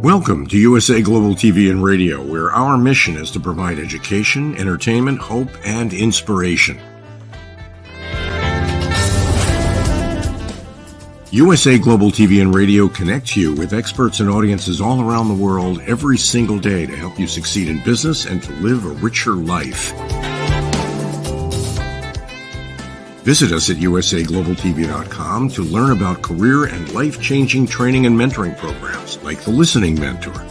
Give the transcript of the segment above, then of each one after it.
Welcome to USA Global TV and Radio, where our mission is to provide education, entertainment, hope, and inspiration. USA Global TV and Radio connects you with experts and audiences all around the world every single day to help you succeed in business and to live a richer life. Visit us at usaglobaltv.com to learn about career and life-changing training and mentoring programs like the Listening Mentor.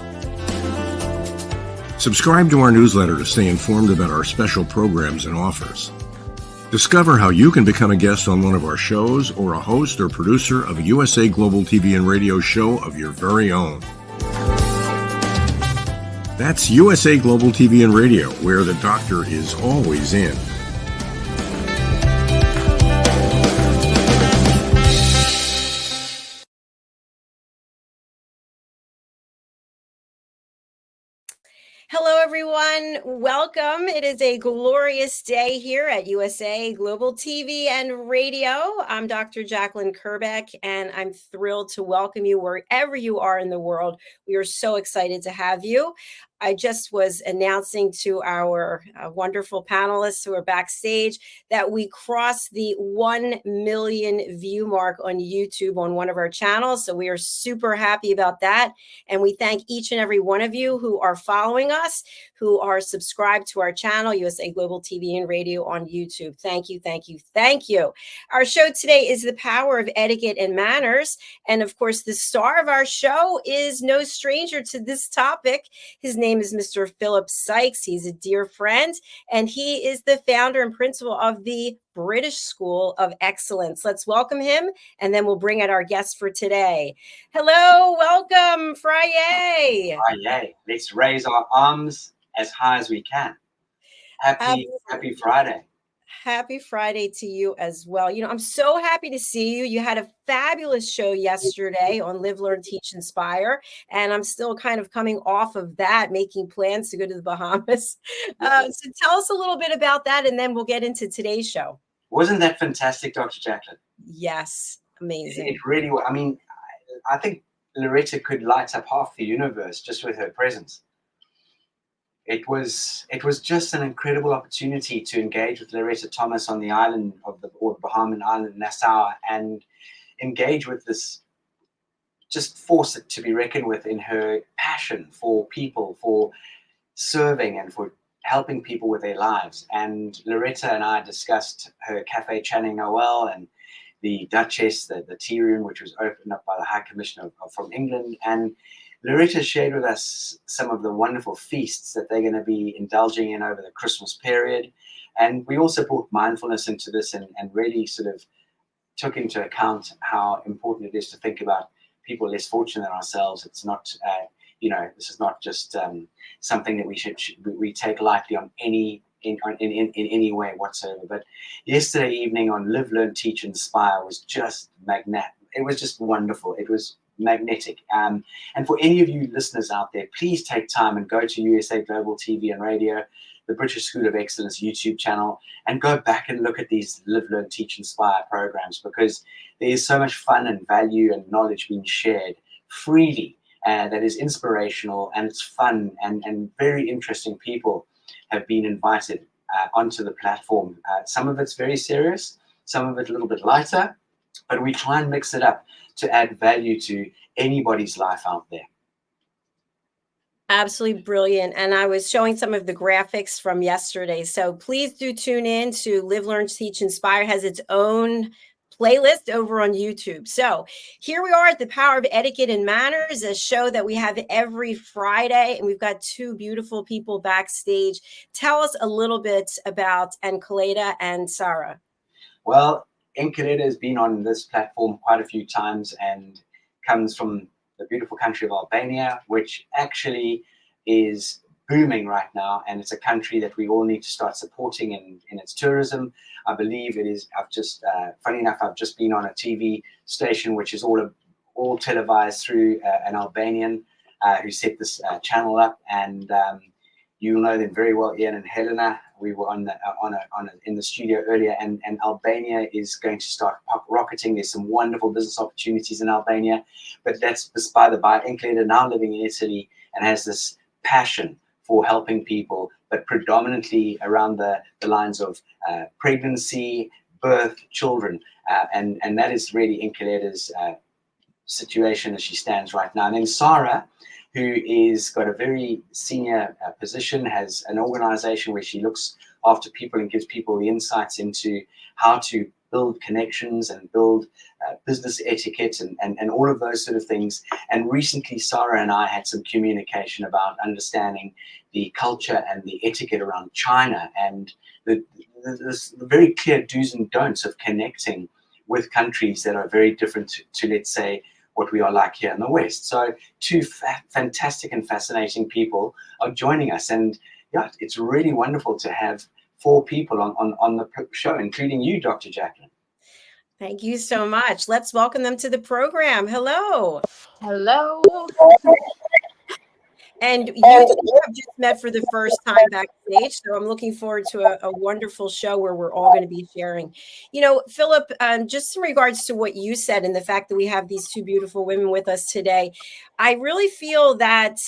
Subscribe to our newsletter to stay informed about our special programs and offers. Discover how you can become a guest on one of our shows or a host or producer of a USA Global TV and Radio show of your very own. That's USA Global TV and Radio, where the doctor is always in. Hello, everyone. Welcome. It is a glorious day here at USA Global TV and Radio. I'm Dr. Jacalyn Kerbeck, and I'm thrilled to welcome you wherever you are in the world. We are so excited to have you. I just was announcing to our wonderful panelists who are backstage that we crossed the 1 million view mark on YouTube on one of our channels. So we are super happy about that. And we thank each and every one of you who are following us, who are subscribed to our channel, USA Global TV and Radio on YouTube. Thank you, thank you, thank you. Our show today is The Power of Etiquette and Manners. And of course, the star of our show is no stranger to this topic. His name is Mr. Philip SYKES. He's a dear friend, and he is the founder and principal of the British School of Excellence. Let's welcome him, and then we'll bring out our guest for today. Hello, welcome, Friday. Friday. Let's raise our arms as high as we can. Happy Friday. Happy Friday to you as well. You know, I'm so happy to see you. You had a fabulous show yesterday on Live, Learn, Teach, Inspire. And I'm still kind of coming off of that, making plans to go to the Bahamas. So tell us a little bit about that, and then we'll get into today's show. Wasn't that fantastic, Dr. Jacalyn? Yes, amazing. It really was. I mean, I think Loretta could light up half the universe just with her presence. It was just an incredible opportunity to engage with Loretta Thomas on the island of the Bahamian island, Nassau, and engage with this just force to be reckoned with in her passion for people, for serving and for helping people with their lives. And Loretta and I discussed her Cafe Channing Noel and the Duchess, the tea room, which was opened up by the High Commissioner from England. And Loretta shared with us some of the wonderful feasts that they're going to be indulging in over the Christmas period. And we also brought mindfulness into this and really sort of took into account how important it is to think about people less fortunate than ourselves. It's not, this is not just something that we take lightly on in any way whatsoever. But yesterday evening on Live, Learn, Teach, Inspire was just magnetic. It was just wonderful. It was magnetic. And for any of you listeners out there, please take time and go to USA Global TV and Radio, the British School of Excellence YouTube channel, and go back and look at these Live, Learn, Teach, Inspire programs, because there is so much fun and value and knowledge being shared freely that is inspirational, and it's fun, and very interesting people have been invited onto the platform. Some of it's very serious, some of it a little bit lighter, but we try and mix it up to add value to anybody's life out there. Absolutely brilliant. And I was showing some of the graphics from yesterday. So please do tune in to Live, Learn, Teach, Inspire. It has its own playlist over on YouTube. So here we are at The Power of Etiquette and Manners, a show that we have every Friday. And we've got two beautiful people backstage. Tell us a little bit about Enkeleda and Sarah. Well, Enkeleda has been on this platform quite a few times and comes from the beautiful country of Albania, which actually is booming right now. And it's a country that we all need to start supporting in its tourism. I believe it is. Funny enough, I've just been on a TV station, which is all televised through an Albanian who set this channel up. And you'll know them very well, Ian and Helena. we were in the studio earlier, and Albania is going to start rocketing. There's some wonderful business opportunities in Albania, but that's by the by. Enkeleda now living in Italy and has this passion for helping people, but predominantly around the lines of pregnancy, birth, children, and that is really Enkeleda's situation as she stands right now. And then Sarah, who is got a very senior position, has an organization where she looks after people and gives people the insights into how to build connections and build business etiquette and all of those sort of things. And recently, Sarah and I had some communication about understanding the culture and the etiquette around China and the very clear do's and don'ts of connecting with countries that are very different to let's say, what we are like here in the West. So two fantastic and fascinating people are joining us. And yeah, it's really wonderful to have 4 people on the show, including you, Dr. Jacalyn. Thank you so much. Let's welcome them to the program. Hello. Hello. And you have just met for the first time backstage, so I'm looking forward to a wonderful show where we're all going to be sharing. You know, Philip, just in regards to what you said and the fact that we have these 2 beautiful women with us today, I really feel that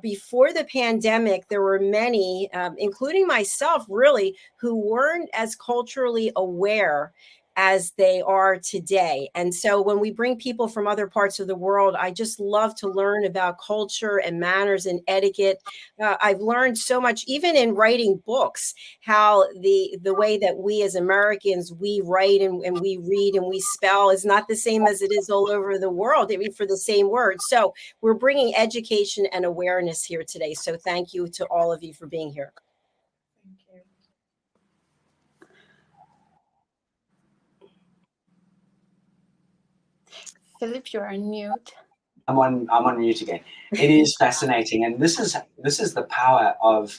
before the pandemic, there were many, including myself, really, who weren't as culturally aware as they are today. And so when we bring people from other parts of the world, I just love to learn about culture and manners and etiquette. I've learned so much, even in writing books, how the way that we as Americans, we write and we read and we spell is not the same as it is all over the world, even for the same words. So we're bringing education and awareness here today. So thank you to all of you for being here. Thank you. Philip, you are on mute. I'm on mute again. It is fascinating, and this is the power of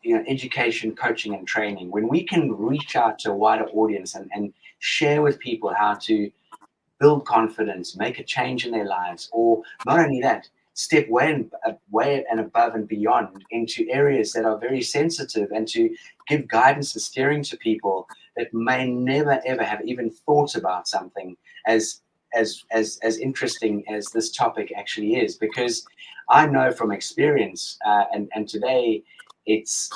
education, coaching, and training. When we can reach out to a wider audience and share with people how to build confidence, make a change in their lives, or not only that, step way and above and beyond into areas that are very sensitive, and to give guidance and steering to people that may never ever have even thought about something as interesting as this topic actually is. Because I know from experience, and today it's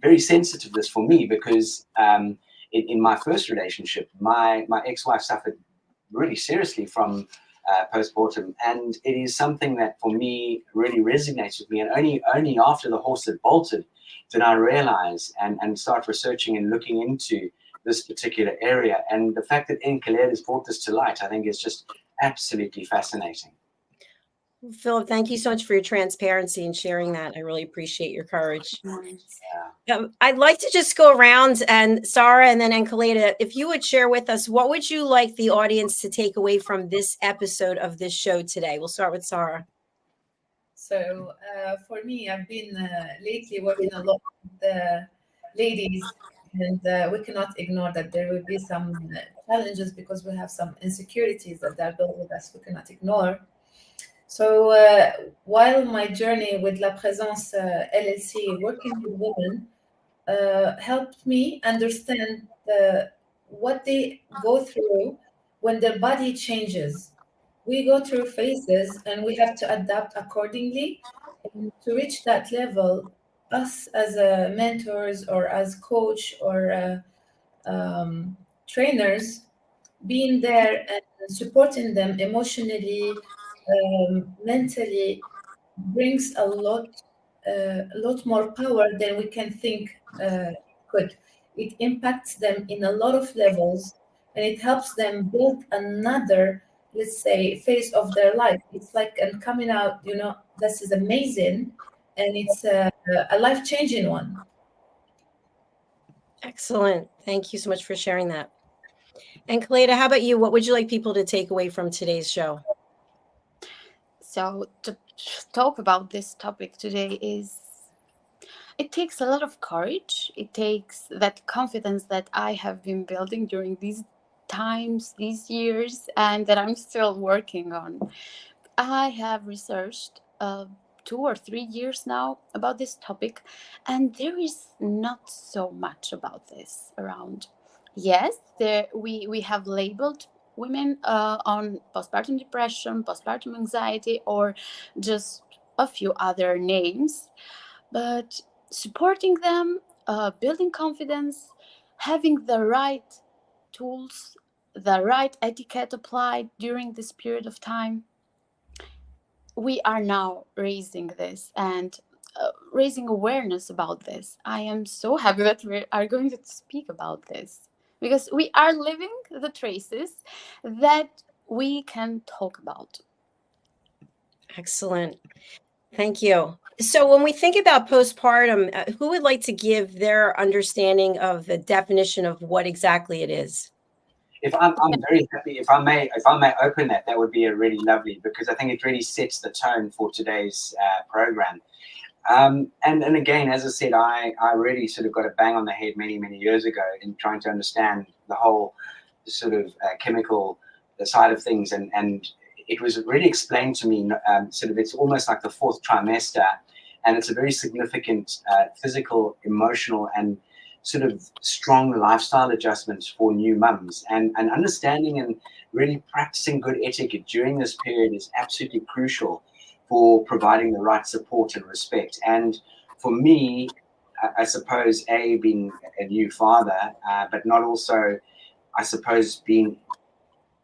very sensitive this for me, because in my first relationship, my ex-wife suffered really seriously from postpartum, and it is something that for me really resonates with me. And only after the horse had bolted did I realize and start researching and looking into this particular area. And the fact that Enkeleda has brought this to light, I think, is just absolutely fascinating. Philip, thank you so much for your transparency and sharing that. I really appreciate your courage. I'd like to just go around, and Sarah and then Enkeleda, if you would share with us, what would you like the audience to take away from this episode of this show today? We'll start with Sarah. So for me, I've been lately working a lot with the ladies, and we cannot ignore that there will be some challenges because we have some insecurities that they're built with us we cannot ignore. So while my journey with La Présence LLC, working with women, helped me understand what they go through when their body changes. We go through phases and we have to adapt accordingly. And to reach that level, us as mentors or as coach or trainers, being there and supporting them emotionally, mentally, brings a lot more power than we can think could. It impacts them in a lot of levels, and it helps them build another, let's say, phase of their life. It's like coming out, this is amazing, and it's a life-changing one. Excellent. Thank you so much for sharing that. And Enkeleda, how about you? What would you like people to take away from today's show? So to talk about this topic today it takes a lot of courage. It takes that confidence that I have been building during these times, these years, and that I'm still working on. I have researched 2 or 3 years now about this topic, and there is not so much about this around. Yes, we have labeled women on postpartum depression, postpartum anxiety, or just a few other names, but supporting them, building confidence, having the right tools, the right etiquette applied during this period of time, we are now raising this and raising awareness about this. I am so happy that we are going to speak about this, because we are living the traces that we can talk about. Excellent. Thank you. So when we think about postpartum, who would like to give their understanding of the definition of what exactly it is? If I'm very happy, if I may open that, that would be a really lovely, because I think it really sets the tone for today's program. And again, as I said, I really sort of got a bang on the head many years ago in trying to understand the whole sort of chemical side of things, and it was really explained to me. Sort of, it's almost like the fourth trimester, and it's a very significant physical, emotional, and sort of strong lifestyle adjustments for new mums, and understanding and really practicing good etiquette during this period is absolutely crucial for providing the right support and respect. And for me, I suppose, being a new father, but not also, I suppose, being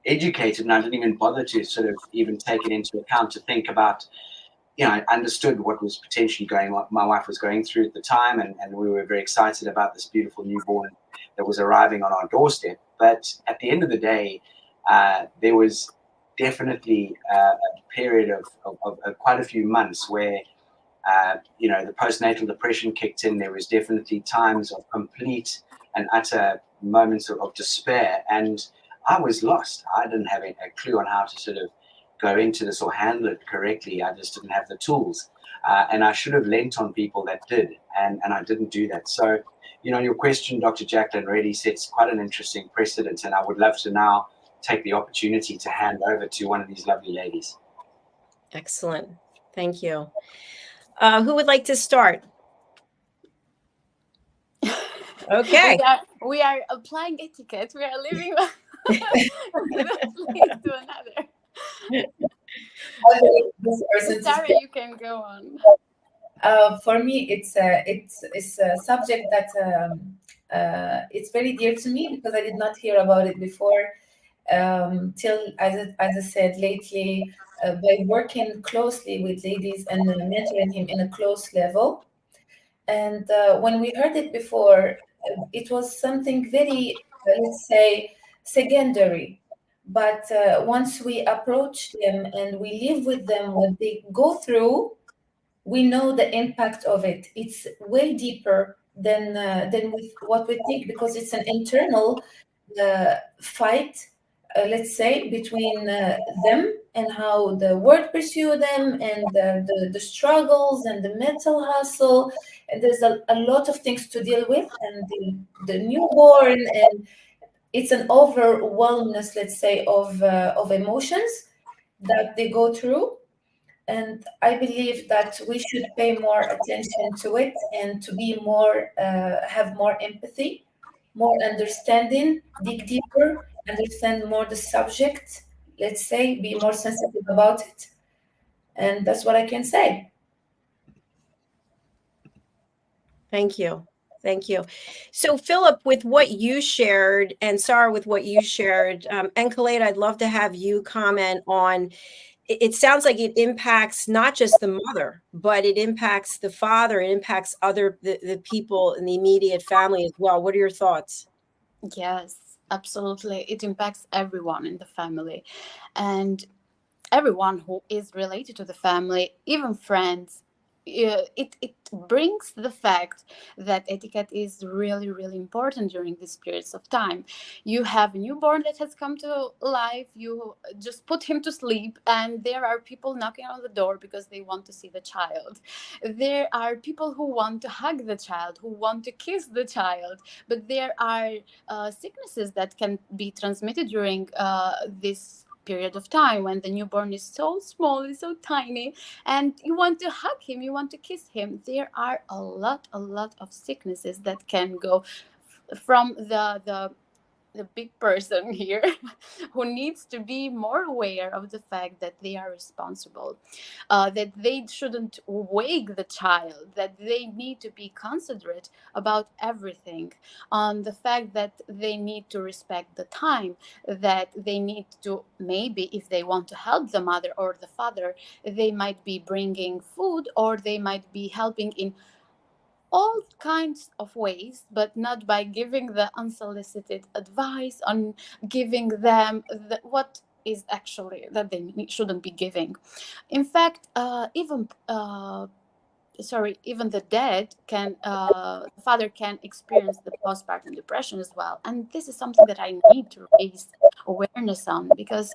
educated, and I didn't even bother to sort of even take it into account to think about, I understood what was potentially my wife was going through at the time, and we were very excited about this beautiful newborn that was arriving on our doorstep. But at the end of the day, there was definitely a period of quite a few months where, the postnatal depression kicked in. There was definitely times of complete and utter moments of despair, and I was lost. I didn't have a clue on how to sort of go into this or handle it correctly. I just didn't have the tools, and I should have lent on people that did, and I didn't do that. So, your question, Dr. Jacalyn, really sets quite an interesting precedent, and I would love to now take the opportunity to hand over to one of these lovely ladies. Excellent. Thank you. Who would like to start? Okay. We are applying etiquette. We are living one place to another. Sarah, you can go on. For me, it's a subject that it's very dear to me, because I did not hear about it before till, as I said, lately, by working closely with ladies and mentoring him in a close level. And when we heard it before, it was something very, let's say, secondary. But once we approach them and we live with them, what they go through, we know the impact of it. It's way deeper than with what we think, because it's an internal fight, let's say, between them and how the world pursue them, and the struggles and the mental hustle. And there's a lot of things to deal with, and the newborn, and it's an overwhelmness, let's say, of emotions that they go through. And I believe that we should pay more attention to it, and to be more, have more empathy, more understanding, dig deeper, understand more the subject, let's say, be more sensitive about it. And that's what I can say. Thank you. Thank you. So, Philip, with what you shared, and Sarah, with what you shared, Enkeleda, I'd love to have you comment on. It sounds like it impacts not just the mother, but it impacts the father. It impacts the people in the immediate family as well. What are your thoughts? Yes, absolutely. It impacts everyone in the family, and everyone who is related to the family, even friends. It brings the fact that etiquette is really, really important during these periods of time. You have a newborn that has come to life, you just put him to sleep, and there are people knocking on the door because they want to see the child. There are people who want to hug the child, who want to kiss the child, but there are sicknesses that can be transmitted during this period of time when the newborn is so small, is so tiny, and you want to hug him, you want to kiss him. There are a lot of sicknesses that can go from the big person here who needs to be more aware of the fact that they are responsible, that they shouldn't wake the child, that they need to be considerate about everything, on the fact that they need to respect the time, that they need to, maybe if they want to help the mother or the father, they might be bringing food, or they might be helping in all kinds of ways, but not by giving the unsolicited advice, on giving them what is actually that they shouldn't be giving. In fact, even the dead can, father can experience the postpartum depression as well. And this is something that I need to raise awareness on, because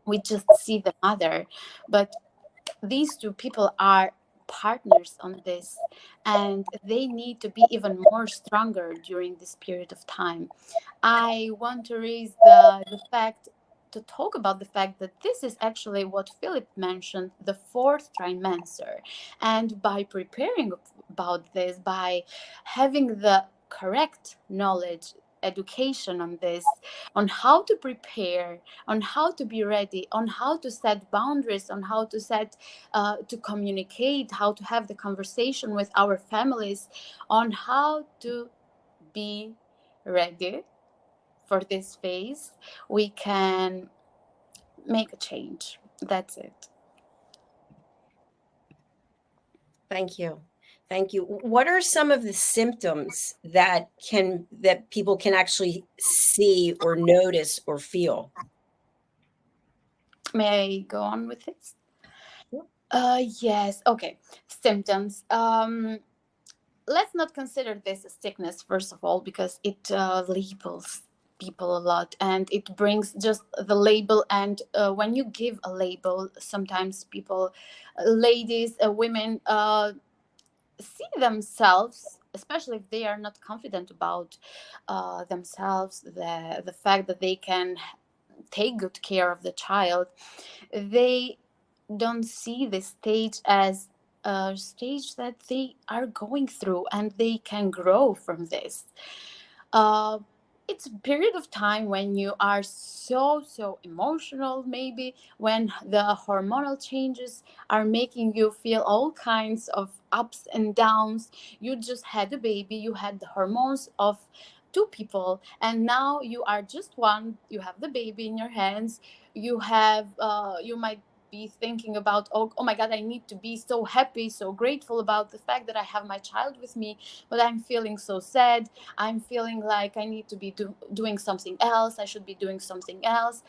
we just see the mother, but these two people are partners on this, and they need to be even more stronger during this period of time. I want to raise the fact, to talk about the fact that this is actually what Philip mentioned, the fourth trimester. And by preparing about this, by having the correct knowledge, education on this, on how to prepare, on how to be ready, on how to set boundaries, on how to set, to communicate, how to have the conversation with our families, on how to be ready for this phase, we can make a change. That's it. Thank you. Thank you. What are some of the symptoms that people can actually see or notice or feel? May I go on with this? Sure. Yes. Okay. Symptoms. Let's not consider this a sickness, first of all, because it labels people a lot, and it brings just the label. And when you give a label, sometimes people, ladies, women, see themselves, especially if they are not confident about themselves, the fact that they can take good care of the child, they don't see this stage as a stage that they are going through, and they can grow from this. It's a period of time when you are so emotional, maybe when the hormonal changes are making you feel all kinds of ups and downs. You just had a baby, you had the hormones of two people, and now you are just one. You have the baby in your hands. You have, you might be thinking about, oh my god, I need to be so happy, so grateful about the fact that I have my child with me, but I'm feeling so sad. I'm feeling like I need to be doing something else. I should be doing something else.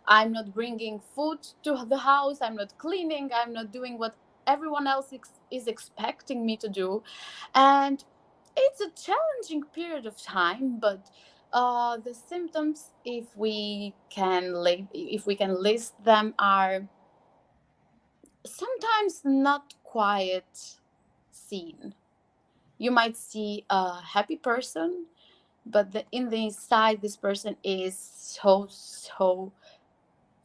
I'm not bringing food to the house. I'm not cleaning. I'm not doing what everyone else is expecting me to do. And it's a challenging period of time, but the symptoms, if we can list them, are sometimes not quite seen. You might see a happy person, but in the inside, this person is so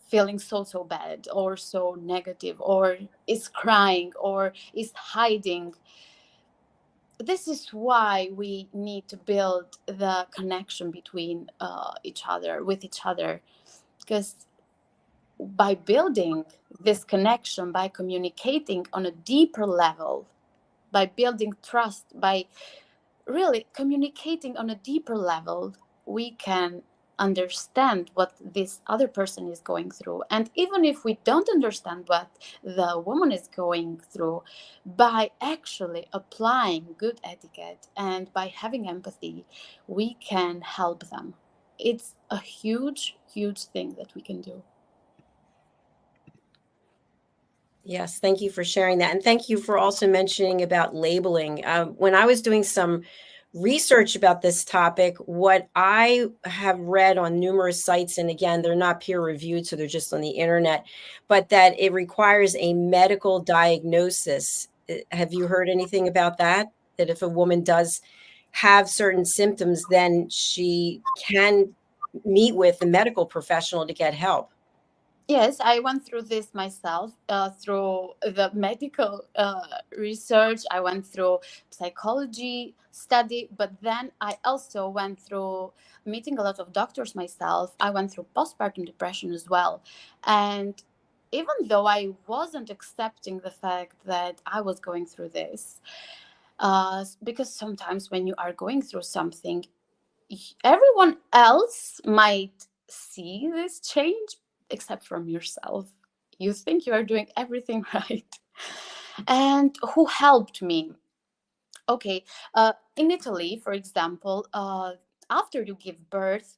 feeling so bad, or so negative, or is crying, or is hiding. This is why we need to build the connection between each other, because by building this connection, by communicating on a deeper level, by building trust, by really communicating on a deeper level, we can understand what this other person is going through. And even if we don't understand what the woman is going through, by actually applying good etiquette and by having empathy, we can help them. It's a huge thing that we can do. Yes, thank you for sharing that. And thank you for also mentioning about labeling. When I was doing some research about this topic, what I have read on numerous sites, and again, they're not peer reviewed, so they're just on the internet, but that it requires a medical diagnosis. Have you heard anything about that? That if a woman does have certain symptoms, then she can meet with a medical professional to get help? Yes, I went through this myself, through the medical research. I went through psychology study, but then I also went through meeting a lot of doctors myself. I went through postpartum depression as well. And even though I wasn't accepting the fact that I was going through this, because sometimes when you are going through something, everyone else might see this change except from yourself. You think you are doing everything right. And who helped me? Okay, in Italy, for example, after you give birth,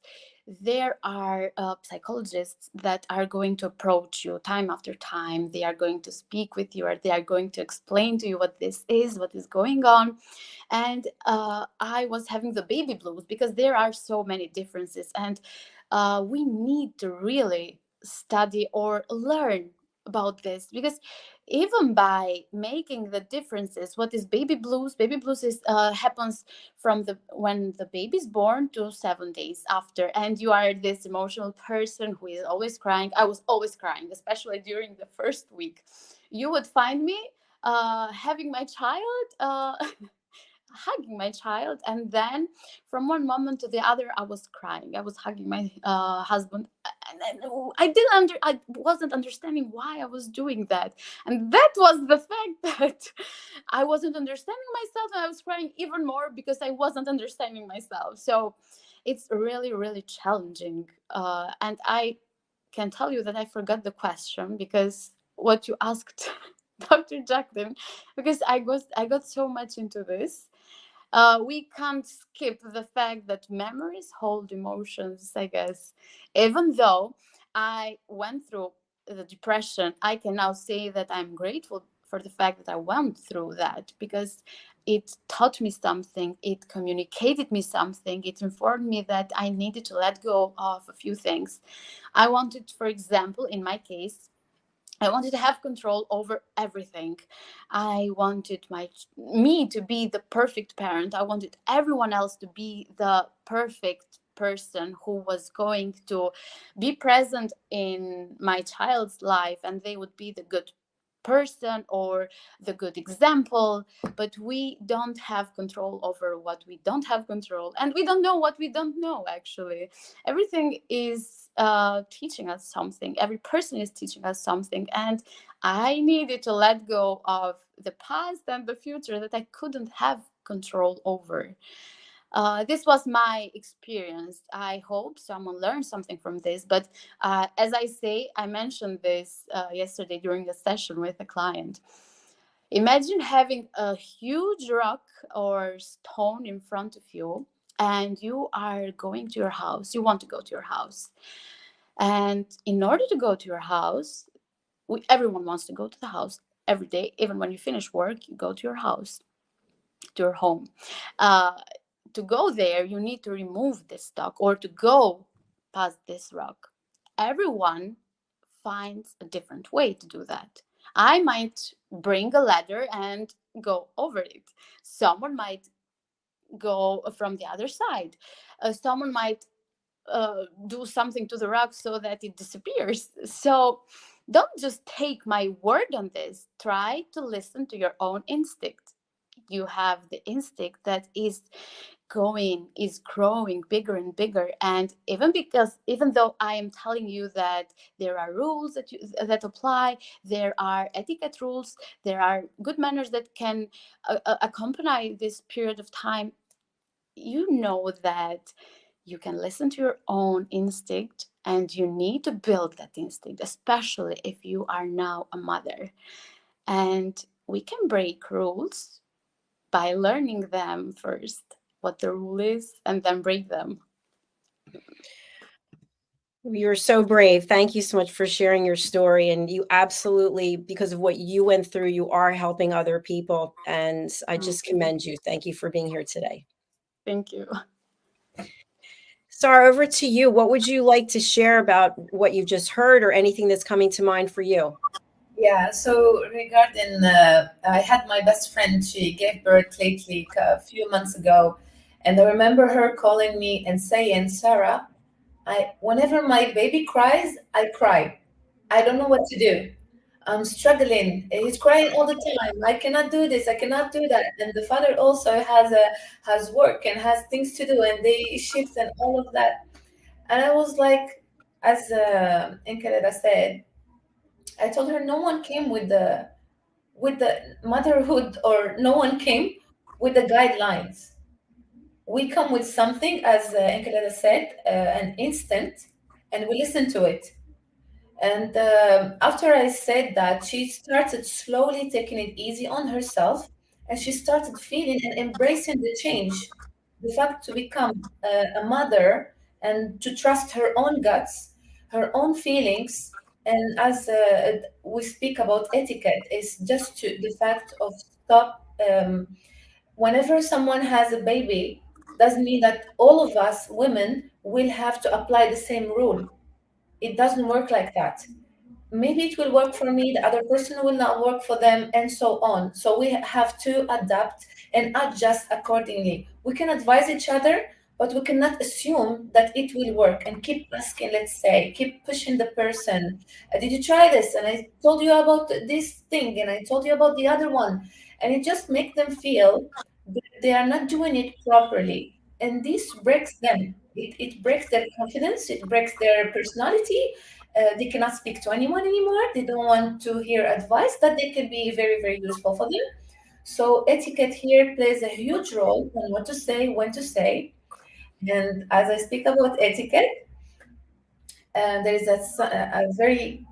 there are psychologists that are going to approach you time after time. They are going to speak with you, or they are going to explain to you what this is, what is going on. And I was having the baby blues because there are so many differences, and we need to really study or learn about this, because even by making the differences, what is baby blues? Baby blues is happens from the when the baby's born to 7 days after, and you are this emotional person who is always crying. I was always crying, especially during the first week. You would find me having my child, hugging my child, and then from one moment to the other I was crying. I was hugging my husband, and I wasn't understanding why I was doing that. And that was the fact that I wasn't understanding myself, and I was crying even more because I wasn't understanding myself. So it's really, really challenging, and I can tell you that I forgot the question, because what you asked Dr. Jacalyn, because I got so much into this. We can't skip the fact that memories hold emotions, I guess. Even though I went through the depression, I can now say that I'm grateful for the fact that I went through that, because it taught me something, it communicated me something, it informed me that I needed to let go of a few things. I wanted, for example, in my case, I wanted to have control over everything. I wanted me to be the perfect parent. I wanted everyone else to be the perfect person who was going to be present in my child's life, and they would be the good person or the good example. But we don't have control over what we don't have control, and we don't know what we don't know. Actually, everything is teaching us something. Every person is teaching us something, and I needed to let go of the past and the future that I couldn't have control over. This was my experience. I hope someone learned something from this. But as I say, I mentioned this yesterday during a session with a client. Imagine having a huge rock or stone in front of you, and you are going to your house. You want to go to your house. And in order to go to your house, everyone wants to go to the house every day. Even when you finish work, you go to your house, to your home. To go there, you need to remove this stock, or to go past this rock. Everyone finds a different way to do that. I might bring a ladder and go over it. Someone might go from the other side. Someone might do something to the rock so that it disappears. So don't just take my word on this. Try to listen to your own instinct. You have the instinct that is growing bigger and bigger. And even though I am telling you that there are rules that apply, there are etiquette rules, there are good manners that can accompany this period of time, you know that you can listen to your own instinct, and you need to build that instinct, especially if you are now a mother. And we can break rules by learning them first, what the rule is, and then break them. You're so brave. Thank you so much for sharing your story. And you absolutely, because of what you went through, you are helping other people. And I just commend you. Thank you for being here today. Thank you. Sarah, over to you. What would you like to share about what you've just heard, or anything that's coming to mind for you? Yeah, so regarding, I had my best friend, she gave birth lately, a few months ago. And I remember her calling me and saying, Sarah, whenever my baby cries, I cry. I don't know what to do. I'm struggling. He's crying all the time. I cannot do this. I cannot do that. And the father also has work and has things to do, and they shift and all of that. And I was like, as Enkeleda said, I told her no one came with the motherhood, or no one came with the guidelines. We come with something, as Enkeleda said, an instant, and we listen to it. And after I said that, she started slowly taking it easy on herself, and she started feeling and embracing the change, the fact to become a mother and to trust her own guts, her own feelings. And as we speak about etiquette, is just to the fact of stop. Whenever someone has a baby, doesn't mean that all of us women will have to apply the same rule. It doesn't work like that. Maybe it will work for me, the other person will not work for them, and so on. So we have to adapt and adjust accordingly. We can advise each other, but we cannot assume that it will work, and keep asking, let's say, keep pushing the person. Did you try this? And I told you about this thing, and I told you about the other one. And it just makes them feel that they are not doing it properly. And this breaks them. It breaks their confidence, it breaks their personality. They cannot speak to anyone anymore. They don't want to hear advice that they can be very, very useful for them. So etiquette here plays a huge role on what to say, when to say. And as I speak about etiquette, there is a very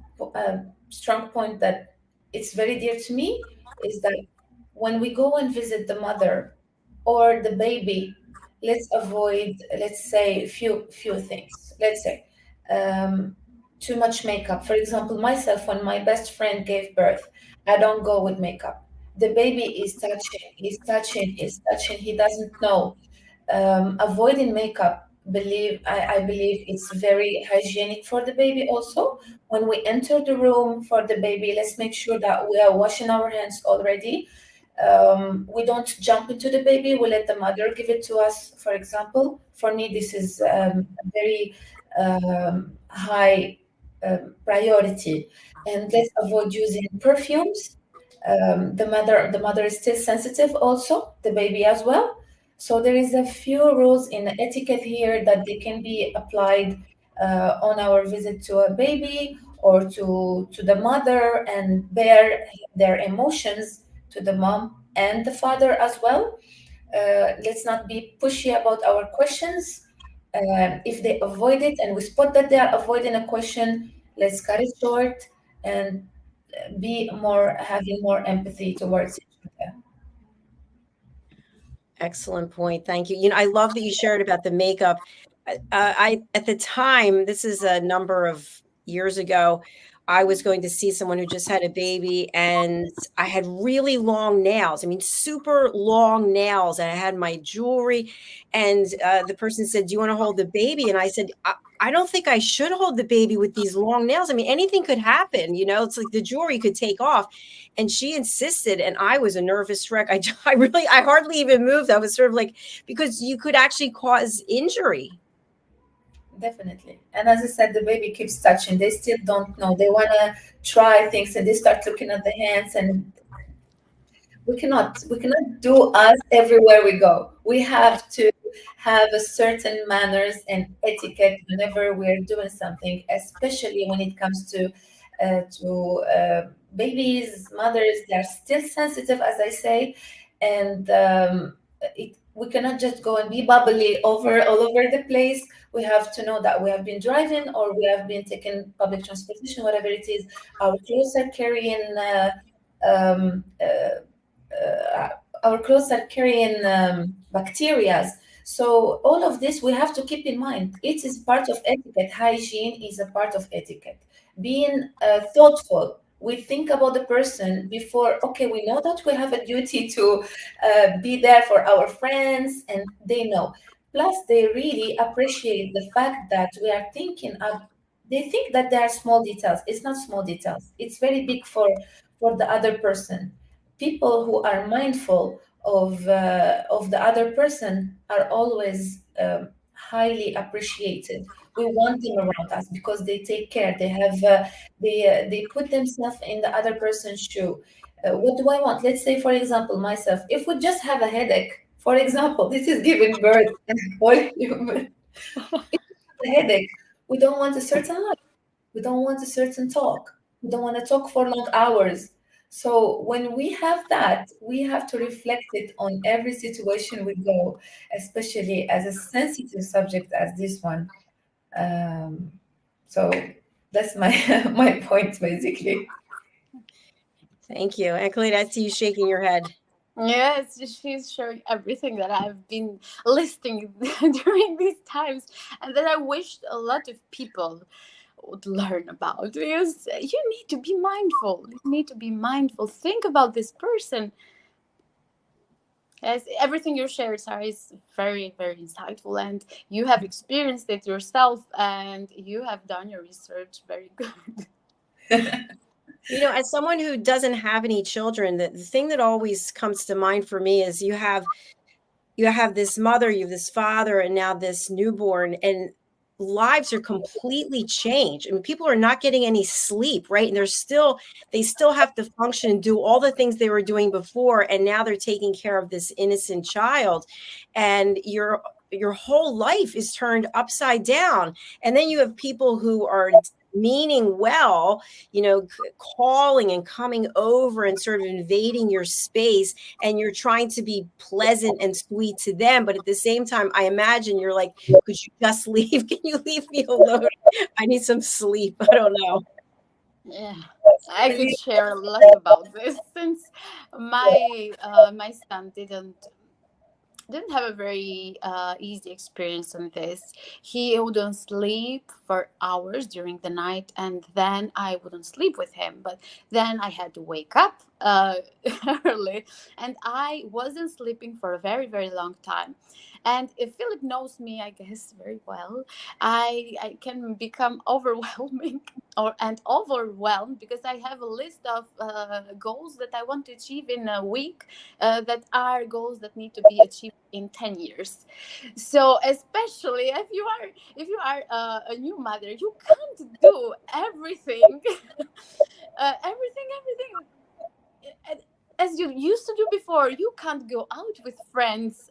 strong point that it's very dear to me, is that when we go and visit the mother or the baby, let's avoid, let's say, few things. Let's say too much makeup. For example, myself, when my best friend gave birth, I don't go with makeup. The baby is touching, is touching, is touching. He doesn't know. Avoiding makeup, I believe it's very hygienic for the baby also. When we enter the room for the baby, let's make sure that we are washing our hands already. We don't jump into the baby. We let the mother give it to us, for example. For me, this is a very high priority. And let's avoid using perfumes. The mother is still sensitive also, the baby as well. So there is a few rules in etiquette here that they can be applied on our visit to a baby, or to the mother, and bear their emotions to the mom and the father as well. Let's not be pushy about our questions. If they avoid it and we spot that they are avoiding a question, let's cut it short and be more, having more empathy towards each other. Excellent point. Thank you. I love that you shared about the makeup. I at the time, this is a number of years ago, I was going to see someone who just had a baby, and I had really long nails. I mean, super long nails, and I had my jewelry. And the person said, "Do you want to hold the baby?" And I said, I don't think I should hold the baby with these long nails. I mean, anything could happen. It's like the jewelry could take off. And she insisted, and I was a nervous wreck. I hardly even moved. I was sort of like, because you could actually cause injury. Definitely. And as I said, the baby keeps touching. They still don't know. They want to try things, and they start looking at the hands, and we cannot do us everywhere we go. We have to have a certain manners and etiquette whenever we're doing something, especially when it comes to babies, mothers. They're still sensitive, as I say, and we cannot just go and be bubbly all over the place. We have to know that we have been driving, or we have been taking public transportation, whatever it is. Our clothes are carrying um, uh, our clothes are carrying bacteria. So all of this we have to keep in mind. It is part of etiquette. Hygiene is a part of etiquette. Being thoughtful. We think about the person before. Okay, we know that we have a duty to be there for our friends, and they know. Plus, they really appreciate the fact that we are thinking of. They think that there are small details. It's not small details. It's very big for the other person. People who are mindful of the other person are always highly appreciated. We want them around us because they take care. They have they put themselves in the other person's shoe. What do I want? Let's say, for example, myself. If we just have a headache, for example, this is giving birth and all human. If we have a headache, we don't want a certain life. We don't want a certain talk. We don't want to talk for long hours. So when we have that, we have to reflect it on every situation we go, especially as a sensitive subject as this one. Um, so that's my my point basically. Thank you. Enkeleda, I see you shaking your head. Yes, she's showing everything that I've been listing during these times, and that I wished a lot of people would learn about, because you need to be mindful. You need to be mindful. Think about this person. Yes, everything you shared, Sarah, is very, very insightful, and you have experienced it yourself, and you have done your research very good. You know, as someone who doesn't have any children, the thing that always comes to mind for me is you have this mother, you have this father, and now this newborn, and lives are completely changed. I mean, people are not getting any sleep, right? And they still have to function and do all the things they were doing before, and now they're taking care of this innocent child, and your whole life is turned upside down. And then you have people who are meaning well, you know, calling and coming over and sort of invading your space, and you're trying to be pleasant and sweet to them, but at the same time, I imagine you're like, could you just leave? Can you leave me alone? I need some sleep. I don't know. Yeah, I could share a lot about this, since my son didn't have a very easy experience on this. He wouldn't sleep for hours during the night, and then I wouldn't sleep with him. But then I had to wake up early, and I wasn't sleeping for a very, very long time. And if Philip knows me, I guess, very well, I can become overwhelming and overwhelmed, because I have a list of goals that I want to achieve in a week, that are goals that need to be achieved in 10 years. So especially if you are a new mother, you can't do everything. Everything as you used to do before. You can't go out with friends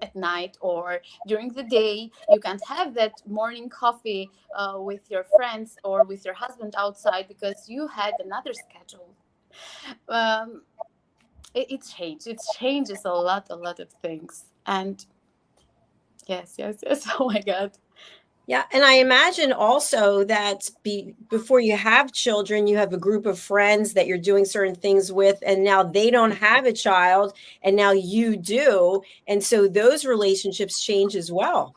at night or during the day. You can't have that morning coffee with your friends or with your husband outside, because you had another schedule. um, it changed. It changes a lot of things. And yes. Oh my God. Yeah, and I imagine also that before you have children, you have a group of friends that you're doing certain things with, and now they don't have a child, and now you do, and so those relationships change as well.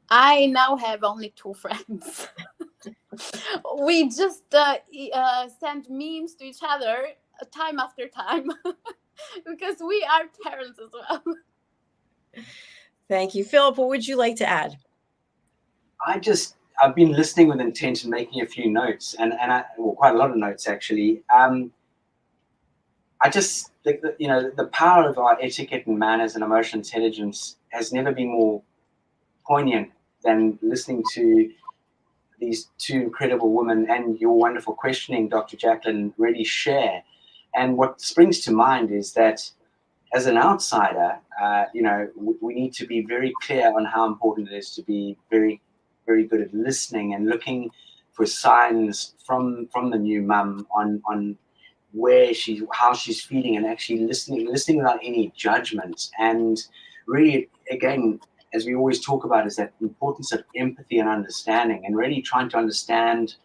I now have only 2 friends. We just send memes to each other time after time, because we are parents as well. Thank you. Philip, what would you like to add? I've been listening with intent and making a few notes, and quite a lot of notes actually. I just think that, you know, the power of our etiquette and manners and emotional intelligence has never been more poignant than listening to these 2 incredible women and your wonderful questioning, Dr. Jacalyn, really share. And what springs to mind is that as an outsider, you know, we need to be very clear on how important it is to be very, very good at listening and looking for signs from the new mum on how she's feeling, and actually listening without any judgment. And really, again, as we always talk about, is that importance of empathy and understanding, and really trying to understand.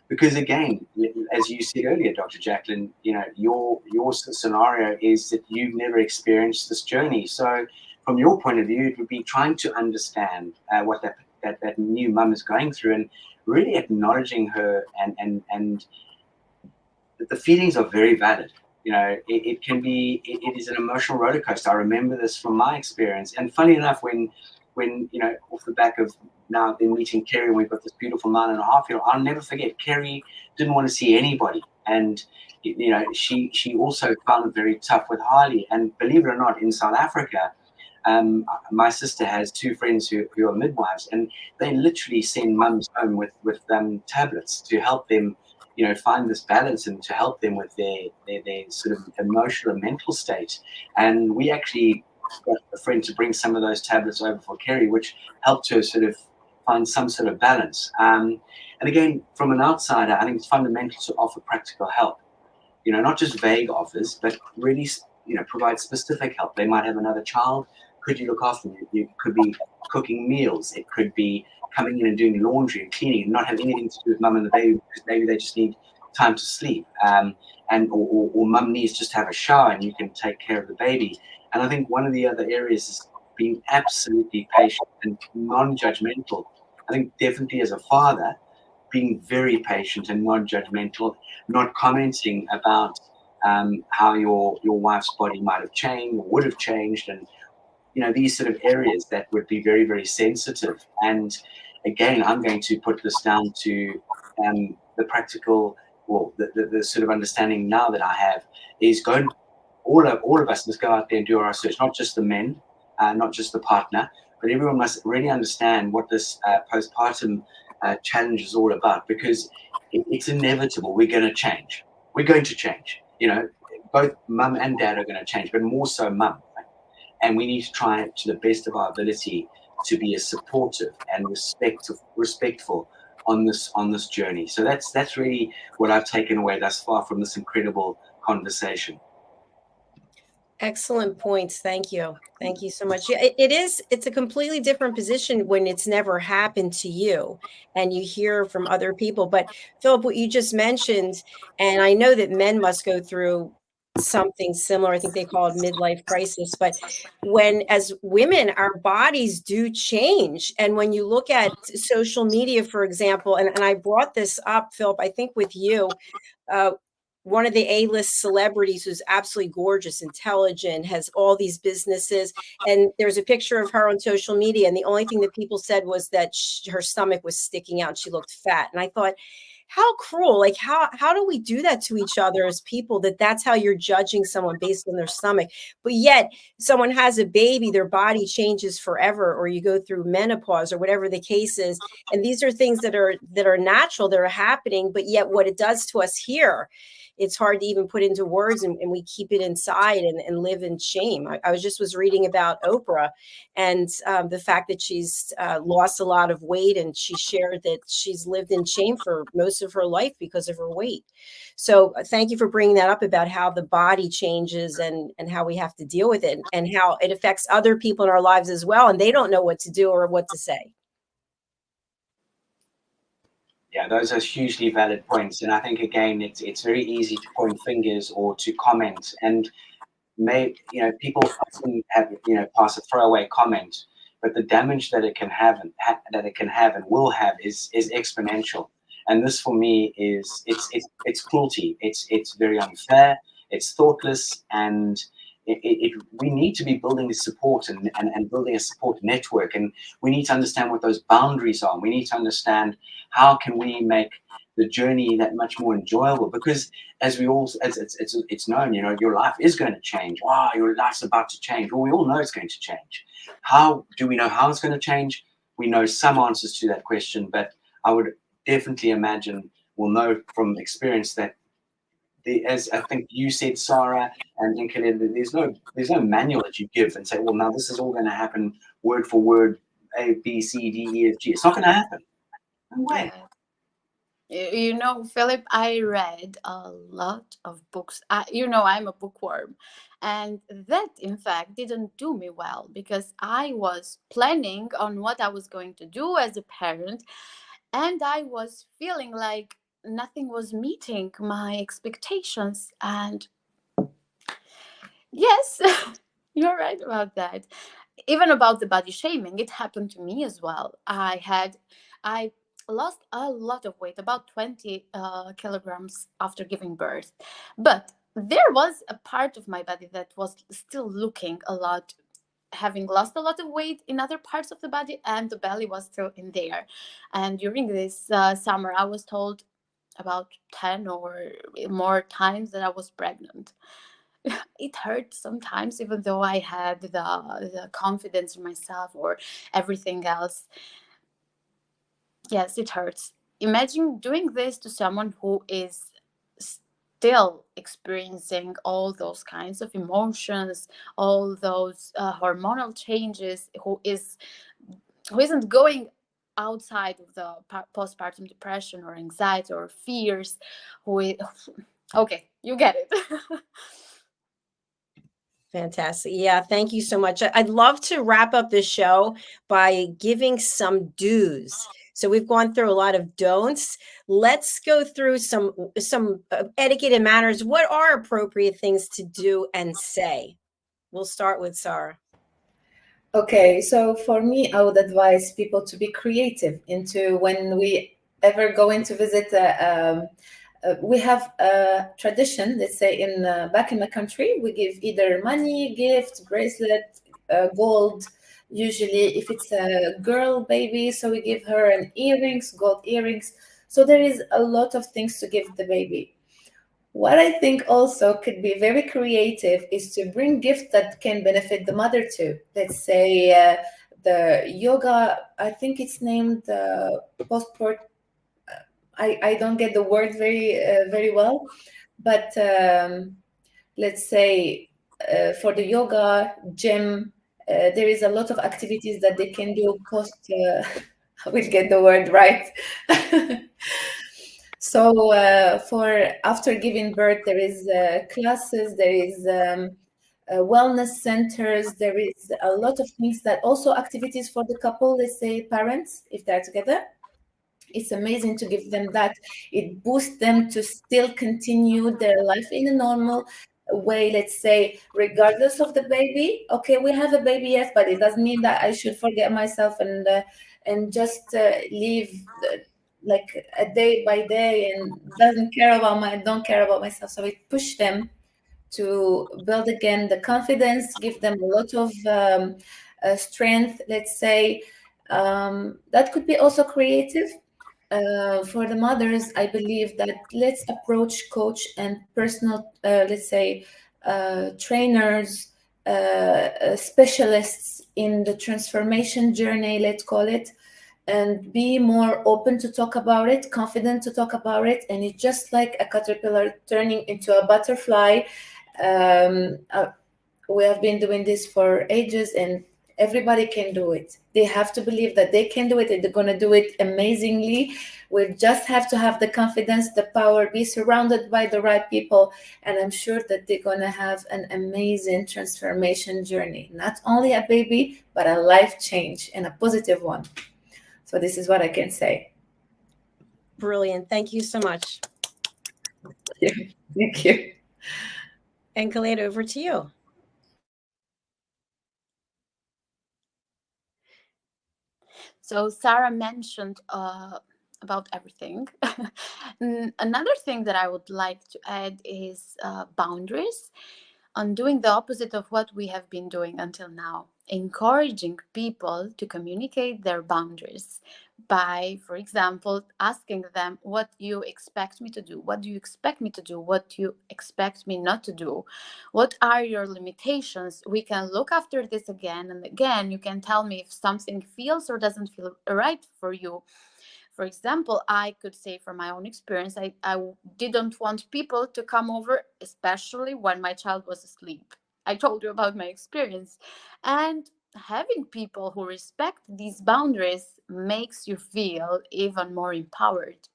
Because again, as you said earlier, Dr. Jacalyn, you know, your scenario is that you've never experienced this journey. So from your point of view, it would be trying to understand what that new mum is going through, and really acknowledging her, and the feelings are very valid. You know, it is an emotional roller coaster. I remember this from my experience. And funny enough, when you know, off the back of now been meeting Kerry, and we've got this beautiful 9.5-year-old, I'll never forget, Kerry didn't want to see anybody. And, you know, she also found it very tough with Harley. And believe it or not, in South Africa, My sister has two friends who are midwives, and they literally send mums home with tablets to help them, find this balance and to help them with their sort of emotional and mental state. And we actually got a friend to bring some of those tablets over for Kerry, which helped her sort of find some sort of balance. And again, from an outsider, I think it's fundamental to offer practical help. Not just vague offers, but really, provide specific help. They might have another child. Could you look after them? You could be cooking meals. It could be coming in and doing laundry and cleaning and not have anything to do with mum and the baby, because maybe they just need time to sleep. Or mum needs just to have a shower and you can take care of the baby. And I think one of the other areas is being absolutely patient and non-judgmental. I think definitely as a father, being very patient and non-judgmental, not commenting about how your wife's body might have changed or would have changed, and these sort of areas that would be very, very sensitive. And again, I'm going to put this down to the practical, well, the sort of understanding now that I have is all of us must go out there and do our research, not just the men, not just the partner, but everyone must really understand what this postpartum challenge is all about, because it's inevitable. We're going to change. We're going to change. Both mum and dad are going to change, but more so mum. And we need to try to the best of our ability to be as supportive and respectful on this journey. So that's really what I've taken away thus far from this incredible conversation. Excellent points. Thank you. Thank you so much. Yeah, it's a completely different position when it's never happened to you and you hear from other people. But Philip, what you just mentioned, and I know that men must go through something similar. I think they call it midlife crisis. But when, as women, our bodies do change. And when you look at social media, for example, and I brought this up, Philip, I think with you, one of the A-list celebrities who's absolutely gorgeous, intelligent, has all these businesses. And there's a picture of her on social media. And the only thing that people said was that her stomach was sticking out. She looked fat. And I thought, how cruel. Like, how do we do that to each other as people, that's how you're judging someone based on their stomach? But yet someone has a baby, their body changes forever, or you go through menopause or whatever the case is. And these are things that are natural, that are happening. But yet what it does to us here, it's hard to even put into words, and we keep it inside and live in shame. I was reading about Oprah and the fact that she's lost a lot of weight, and she shared that she's lived in shame for most of her life because of her weight. So thank you for bringing that up about how the body changes and how we have to deal with it, and how it affects other people in our lives as well, and they don't know what to do or what to say. Yeah, those are hugely valid points. And I think, again, it's very easy to point fingers or to comment. And people often have, pass a throwaway comment, but the damage that it can have and will have is exponential. And this, for me, is it's cruelty. It's very unfair. It's thoughtless, and we need to be building support and building a support network, and we need to understand what those boundaries are. We need to understand how can we make the journey that much more enjoyable, because as it's known, your life is going to change. Your life's about to change. Well, we all know it's going to change. How do we know how it's going to change? We know some answers to that question, but I would definitely imagine we'll know from experience that as I think you said, Sarah and Enkeleda, there's no manual that you give and say, well, now this is all going to happen word for word, A, B, C, D, E, F, G. It's not going to happen. No way. Philip, I read a lot of books. I'm a bookworm. And that, in fact, didn't do me well, because I was planning on what I was going to do as a parent. And I was feeling like nothing was meeting my expectations. And yes, you're right about that. Even about the body shaming, it happened to me as well. I lost a lot of weight, about 20 kilograms after giving birth. But there was a part of my body that was still looking a lot, having lost a lot of weight in other parts of the body, and the belly was still in there. And during this summer, I was told about 10 or more times that I was pregnant. it hurt sometimes, even though I had the confidence in myself or everything else. Yes, it hurts. Imagine doing this to someone who is still experiencing all those kinds of emotions, all those hormonal changes, who isn't going outside of the postpartum depression or anxiety or fears. Okay, you get it. Fantastic. Yeah, thank you so much. I'd love to wrap up the show by giving some do's. So we've gone through a lot of don'ts. Let's go through some etiquette and manners. What are appropriate things to do and say? We'll start with Sarah. Okay, so for me, I would advise people to be creative into when we ever going to visit. We have a tradition, let's say in back in my country, we give either money, gift, bracelet, gold. Usually, if it's a girl baby, so we give her an earrings, gold earrings. So there is a lot of things to give the baby. What I think also could be very creative is to bring gifts that can benefit the mother too. Let's say the yoga, I think it's named postport. I don't get the word very well, but let's say for the yoga gym, there is a lot of activities that they can do post. I will get the word right. So for after giving birth, there is classes, there is wellness centers, there is a lot of things that also activities for the couple, let's say parents, if they're together. It's amazing to give them that. It boosts them to still continue their life in a normal way, let's say, regardless of the baby. Okay, we have a baby, yes, but it doesn't mean that I should forget myself and just live like a day by day and don't care about myself. So it pushed them to build again the confidence, give them a lot of strength, let's say. That could be also creative. For the mothers, I believe that let's approach coach and personal, let's say, trainers, specialists in the transformation journey, let's call it, and be more open to talk about it, confident to talk about it. And it's just like a caterpillar turning into a butterfly. We have been doing this for ages, and everybody can do it. They have to believe that they can do it, and they're going to do it amazingly. We just have to have the confidence, the power, be surrounded by the right people, and I'm sure that they're going to have an amazing transformation journey. Not only a baby, but a life change, and a positive one. So this is what I can say. Brilliant. Thank you so much. Thank you. Enkeleda, over to you. So Sarah mentioned about everything. Another thing that I would like to add is boundaries, on doing the opposite of what we have been doing until now, encouraging people to communicate their boundaries by, for example, asking them, what you expect me to do? What do you expect me to do? What do you expect me not to do? What are your limitations? We can look after this again and again. You can tell me if something feels or doesn't feel right for you. For example, I could say from my own experience, I didn't want people to come over, especially when my child was asleep. I told you about my experience. And having people who respect these boundaries makes you feel even more empowered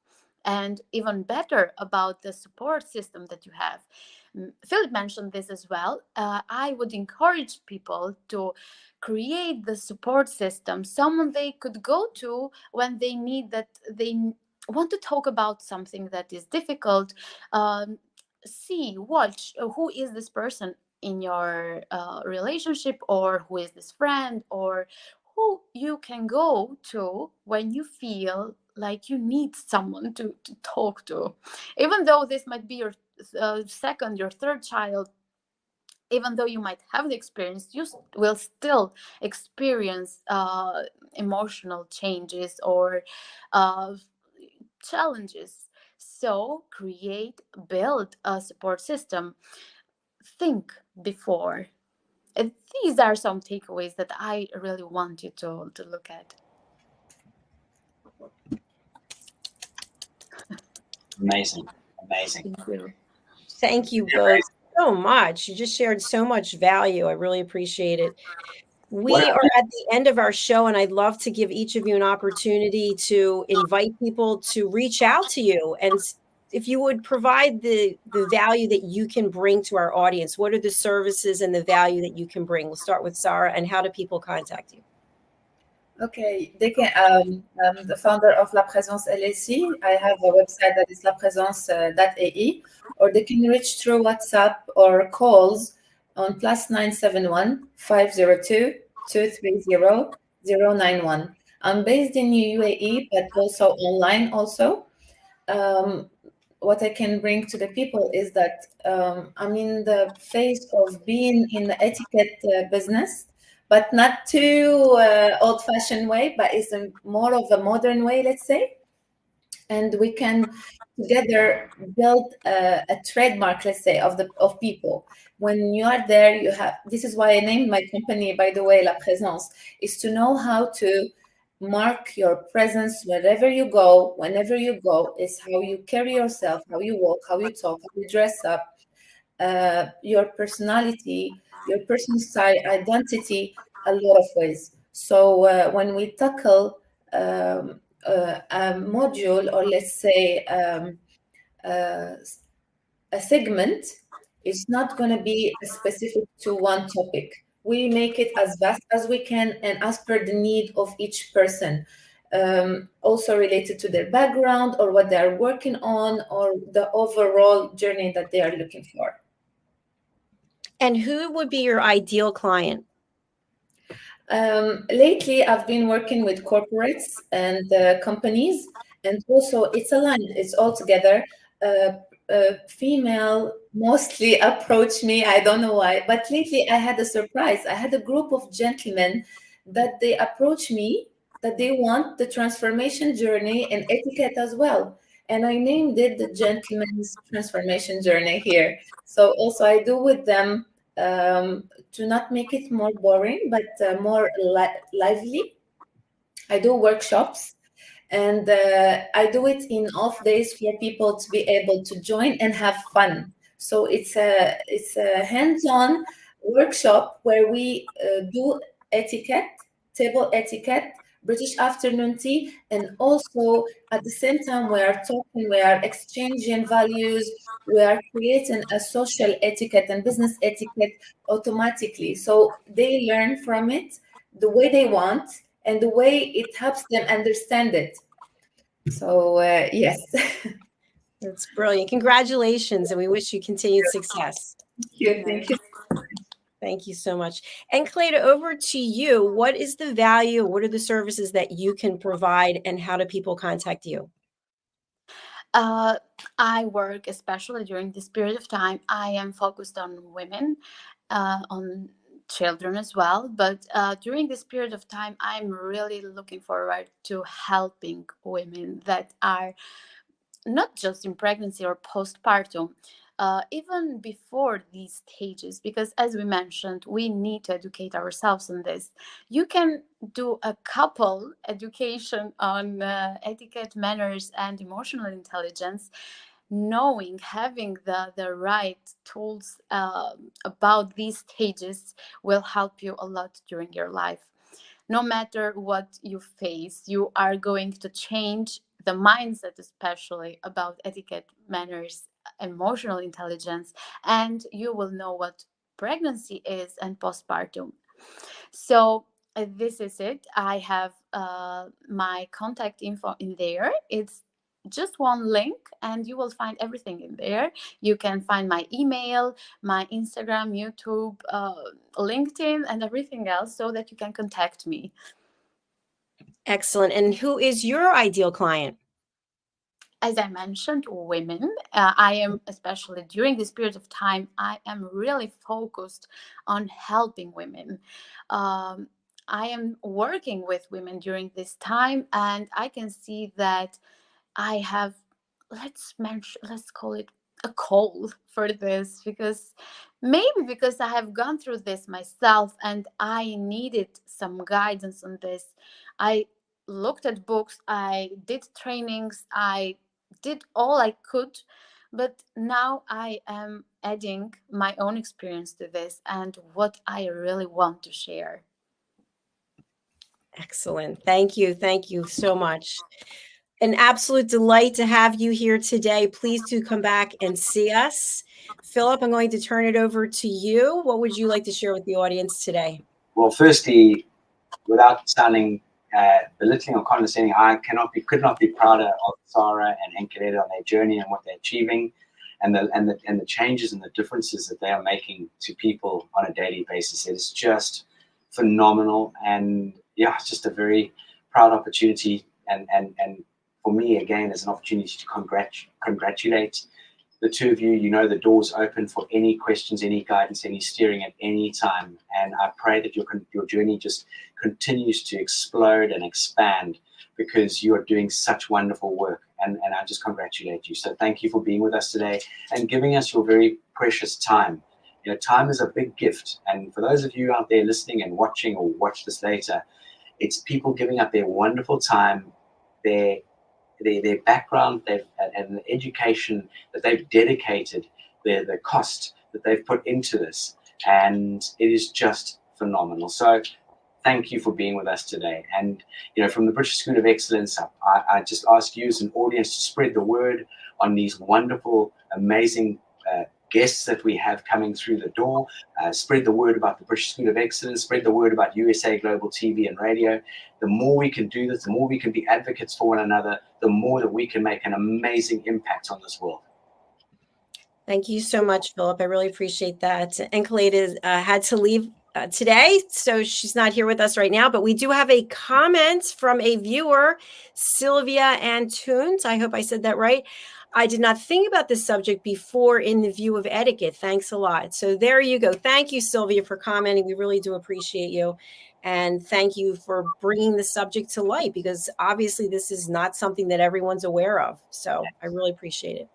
and even better about the support system that you have. Philip mentioned this as well. I would encourage people to create the support system, someone they could go to when they need that, they want to talk about something that is difficult. Watch who is this person in your relationship, or who is this friend, or who you can go to when you feel like you need someone to talk to, even though this might be your second, your third child. Even though you might have the experience, you will still experience emotional changes or challenges. So build a support system. think before. These are some takeaways that I really want you to look at. Amazing. Thank you. Thank you both so much. You just shared so much value. I really appreciate it. We are at the end of our show, and I'd love to give each of you an opportunity to invite people to reach out to you. And if you would provide the value that you can bring to our audience, what are the services and the value that you can bring? We'll start with Sarah. And how do people contact you? Okay, they can. The founder of La Présence LLC. I have a website that is laprésence.ai, or they can reach through WhatsApp or calls on +971 502 230 091. I'm based in UAE, but also online. Also, what I can bring to the people is that I'm in the phase of being in the etiquette business, but not too old-fashioned way, but it's more of a modern way, let's say. And we can together build a trademark, let's say, of people. When you are there, you have. This is why I named my company, by the way, La Présence, is to know how to mark your presence wherever you go, whenever you go. Is how you carry yourself, how you walk, how you talk, how you dress up, your personality, your personal style, identity, a lot of ways. So when we tackle a module, or let's say a segment, it's not going to be specific to one topic. We make it as vast as we can and as per the need of each person. Also related to their background or what they are working on or the overall journey that they are looking for. And who would be your ideal client? Lately, I've been working with corporates and companies, and also it's aligned, it's all together. Female mostly approach me, I don't know why, but lately I had a surprise. I had a group of gentlemen that they approach me that they want the transformation journey and etiquette as well. And I named it the Gentleman's Transformation Journey here. So also I do with them to not make it more boring, but more lively. I do workshops, and I do it in off days for people to be able to join and have fun. So it's a hands-on workshop where we do etiquette, table etiquette, British afternoon tea, and also at the same time we are talking, we are exchanging values, we are creating a social etiquette and business etiquette automatically. So they learn from it the way they want and the way it helps them understand it. So yes. That's brilliant. Congratulations, and we wish you continued success. Thank you. Thank you so much. Enkeleda, over to you. What is the value? What are the services that you can provide, and how do people contact you? I work, especially during this period of time, I am focused on women, on children as well. But during this period of time, I'm really looking forward to helping women that are not just in pregnancy or postpartum, even before these stages, because as we mentioned, we need to educate ourselves on this. You can do a couple education on etiquette, manners, and emotional intelligence, knowing, having the right tools about these stages will help you a lot during your life. No matter what you face, you are going to change the mindset, especially about etiquette, manners, emotional intelligence, and you will know what pregnancy is and postpartum. So this is it. I have my contact info in there. It's just one link and you will find everything in there. You can find my email, my Instagram, YouTube, LinkedIn, and everything else so that you can contact me. Excellent. And who is your ideal client? As I mentioned, women. I am, especially during this period of time, I am really focused on helping women. I am working with women during this time, and I can see that I have, let's call it a call for this, because maybe because I have gone through this myself and I needed some guidance on this. I looked at books, I did trainings, I did all I could, but now I am adding my own experience to this and what I really want to share. Excellent. Thank you. Thank you so much. An absolute delight to have you here today. Please do come back and see us. Philip, I'm going to turn it over to you. What would you like to share with the audience today? Well, firstly, without sounding belittling or condescending, could not be prouder of Sarah and Enkeleda on their journey and what they're achieving, and the changes and the differences that they are making to people on a daily basis. It's just phenomenal, and yeah, it's just a very proud opportunity, and for me again, as an opportunity to congratulate the two of you. You know, the door's open for any questions, any guidance, any steering at any time. And I pray that your journey just continues to explode and expand, because you are doing such wonderful work. And I just congratulate you. So thank you for being with us today and giving us your very precious time. You know, time is a big gift. And for those of you out there listening and watching or watch this later, it's people giving up their wonderful time, their background, and the education that they've dedicated, the cost that they've put into this, and it is just phenomenal. So thank you for being with us today. And you know, from the British School of Excellence, I just ask you as an audience to spread the word on these wonderful, amazing guests that we have coming through the door. Spread the word about the British School of Excellence, spread the word about USA Global TV and Radio. The more we can do this, the more we can be advocates for one another, the more that we can make an amazing impact on this world. Thank you so much, Philip. I really appreciate that. Enkeleda had to leave today, so she's not here with us right now, but we do have a comment from a viewer, Sylvia Antunes. I hope I said that right. I did not think about this subject before in the view of etiquette. Thanks a lot. So there you go. Thank you, Sylvia, for commenting. We really do appreciate you. And thank you for bringing the subject to light, because obviously this is not something that everyone's aware of. So I really appreciate it.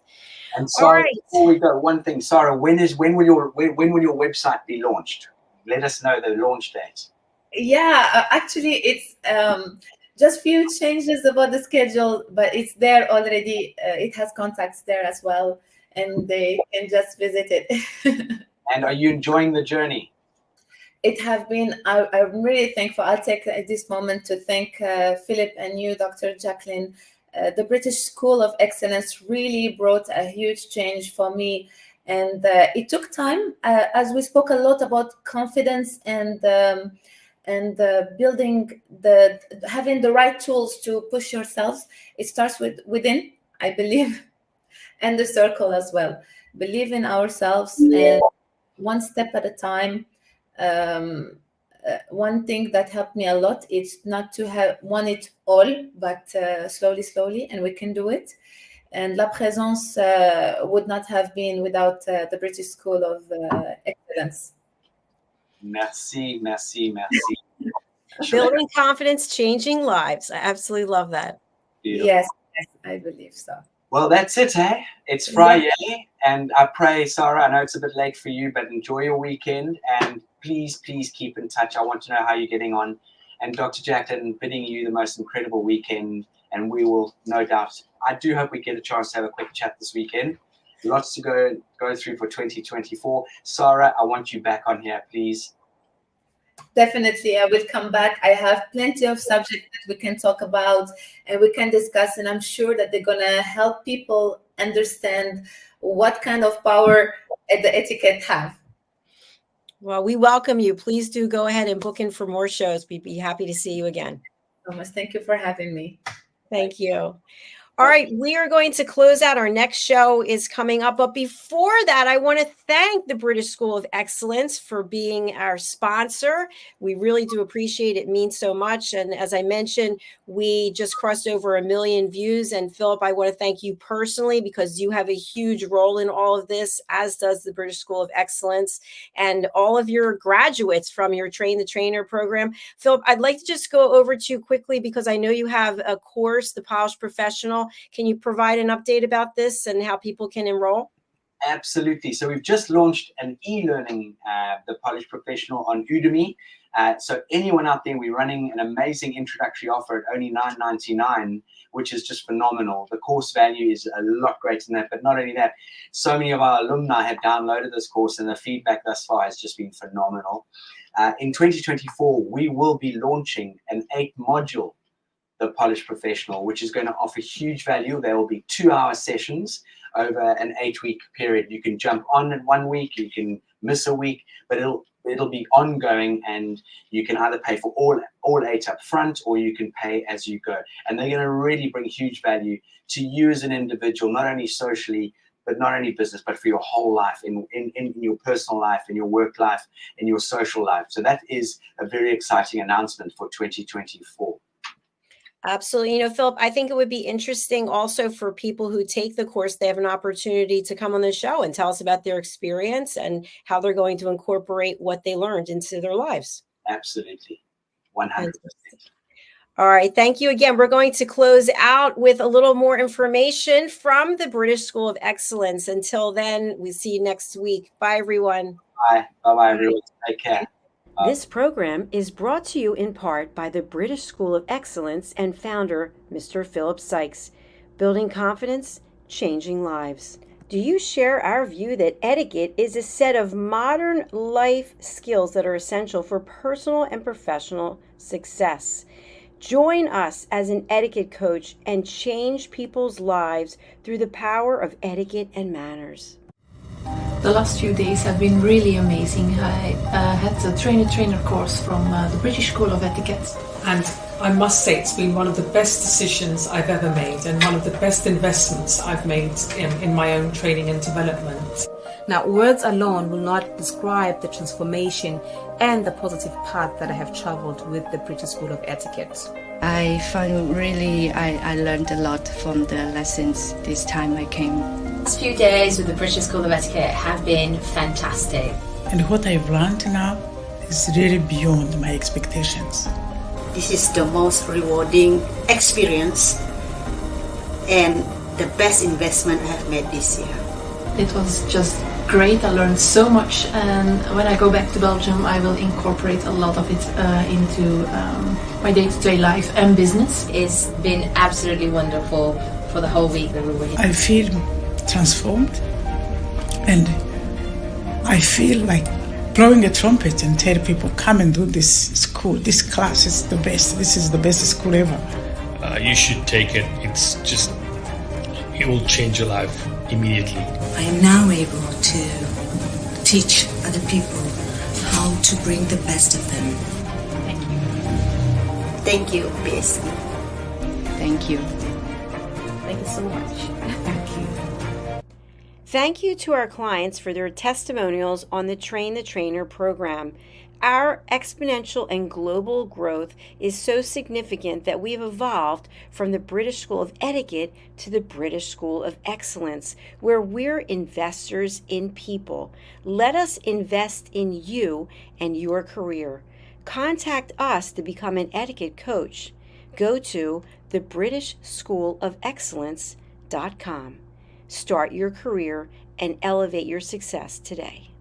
And Sarah, all right, before we go, one thing, Sarah, when will your website be launched? Let us know the launch date. Yeah, actually, it's just few changes about the schedule, but it's there already. It has contacts there as well, and they can just visit it. And are you enjoying the journey? It has been. I'm really thankful. I'll take this moment to thank Philip and you, Dr. Jacalyn. The British School of Excellence really brought a huge change for me, and it took time. As we spoke a lot about confidence and building having the right tools to push yourselves. It starts within, I believe, and the circle as well. Believe in ourselves, and one step at a time. One thing that helped me a lot is not to have want it all, but slowly, and we can do it. And La Présence would not have been without the British School of Excellence. Merci. building confidence, changing lives. I absolutely love that. Beautiful. Yes, I believe so. Well, that's it, eh? It's Friday, and I pray, Sarah, I know it's a bit late for you, but enjoy your weekend, and please keep in touch. I want to know how you're getting on. And Dr. Jacalyn, bidding you the most incredible weekend, and we will no doubt, I do hope we get a chance to have a quick chat this weekend. Lots to go through for 2024. Sarah, I want you back on here, please. Definitely, I will come back. I have plenty of subjects that we can talk about and we can discuss, and I'm sure that they're going to help people understand what kind of power the etiquette have. Well, we welcome you. Please do go ahead and book in for more shows. We'd be happy to see you again. Thomas, thank you for having me. Thank you. All right, we are going to close out. Our next show is coming up. But before that, I want to thank the British School of Excellence for being our sponsor. We really do appreciate it. It means so much. And as I mentioned, we just crossed over 1 million views. And Philip, I want to thank you personally, because you have a huge role in all of this, as does the British School of Excellence and all of your graduates from your Train the Trainer program. Philip, I'd like to just go over to you quickly, because I know you have a course, The Polished Professional. Can you provide an update about this and how people can enroll? Absolutely. So we've just launched an e-learning, the Polished Professional on Udemy. So anyone out there, we're running an amazing introductory offer at only $9.99, which is just phenomenal. The course value is a lot greater than that, but not only that, so many of our alumni have downloaded this course and the feedback thus far has just been phenomenal. In 2024, we will be launching an 8-module, the Polished Professional, which is going to offer huge value. There will be 2-hour sessions over an 8-week period. You can jump on in 1 week, you can miss a week, but it'll be ongoing, and you can either pay for all 8 up front, or you can pay as you go. And they're going to really bring huge value to you as an individual, not only socially, but not only business, but for your whole life, in your personal life, in your work life, in your social life. So that is a very exciting announcement for 2024. Absolutely. You know, Philip, I think it would be interesting also for people who take the course, they have an opportunity to come on the show and tell us about their experience and how they're going to incorporate what they learned into their lives. Absolutely. 100%. All right. Thank you again. We're going to close out with a little more information from the British School of Excellence. Until then, we see you next week. Bye, everyone. Bye. Bye-bye, everyone. Take care. This program is brought to you in part by the British School of Excellence and founder, Mr. Philip SYKES, building confidence, changing lives. Do you share our view that etiquette is a set of modern life skills that are essential for personal and professional success? Join us as an etiquette coach and change people's lives through the power of etiquette and manners. The last few days have been really amazing. I had the trainer course from the British School of Etiquette. And I must say it's been one of the best decisions I've ever made and one of the best investments I've made in my own training and development. Now, words alone will not describe the transformation and the positive path that I have traveled with the British School of Etiquette. I find I learned a lot from the lessons this time I came. The last few days with the British School of Etiquette have been fantastic. And what I've learned now is really beyond my expectations. This is the most rewarding experience and the best investment I have made this year. It was just great. I learned so much, and when I go back to Belgium, I will incorporate a lot of it into my day-to-day life and business. It's been absolutely wonderful for the whole week that we were here. I feel transformed, and I feel like blowing a trumpet and tell people, come and do this school. This class is the best. This is the best school ever. You should take it. It will change your life immediately. I am now able to teach other people how to bring the best of them. Thank you. Thank you, BSc. Thank you. Thank you so much. Thank you. Thank you to our clients for their testimonials on the Train the Trainer program. Our exponential and global growth is so significant that we have evolved from the British School of Etiquette to the British School of Excellence, where we're investors in people. Let us invest in you and your career. Contact us to become an etiquette coach. Go to thebritishschoolofexcellence.com. Start your career and elevate your success today.